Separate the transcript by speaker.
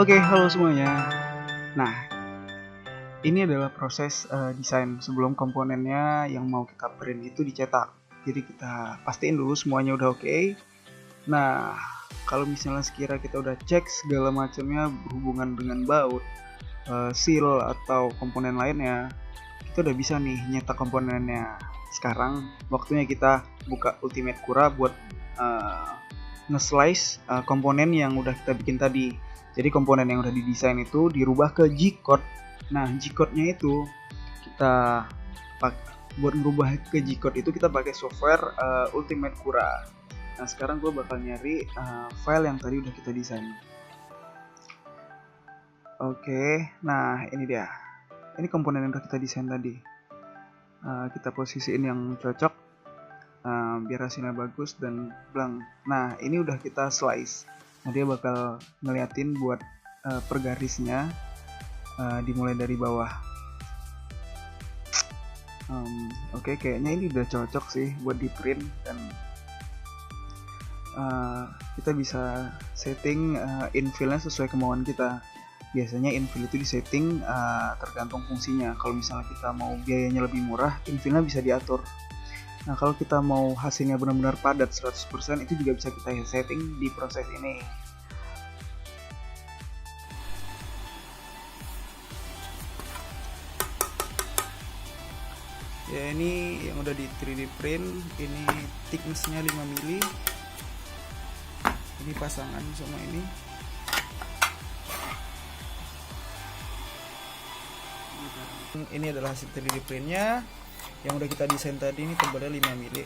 Speaker 1: Oke, halo semuanya. Nah, ini adalah proses desain sebelum komponennya yang mau kita print itu dicetak. Jadi kita pastiin dulu semuanya udah oke. Nah, kalau misalnya sekira kita udah cek segala macamnya berhubungan dengan baut, seal atau komponen lainnya, kita udah bisa nih nyetak komponennya. Sekarang waktunya kita buka Ultimate Cura buat nge-slice komponen yang udah kita bikin tadi. Jadi komponen yang udah didesain itu dirubah ke G-code. Nah, G-code-nya itu kita buat merubah ke G-code itu kita pakai software Ultimate Cura. Nah, sekarang gue bakal nyari file yang tadi udah kita desain. Oke, nah ini dia. Ini komponen yang udah kita desain tadi. Kita posisiin yang cocok biar hasilnya bagus dan blank. Nah, ini udah kita slice. Nah, dia bakal ngeliatin buat per garisnya dimulai dari bawah. Oke, kayaknya ini udah cocok sih buat di print dan kita bisa setting infillnya sesuai kemauan kita. Biasanya infill itu disetting tergantung fungsinya. Kalau misalnya kita mau biayanya lebih murah, infillnya bisa diatur. Nah, kalau kita mau hasilnya benar-benar padat 100%, itu juga bisa kita setting di proses ini. Ya, ini yang udah di 3D print, ini thickness-nya 5 mili. Ini pasangan sama ini. Ini adalah hasil 3D print-nya yang udah kita desain tadi. Ini tebalnya 5 mili.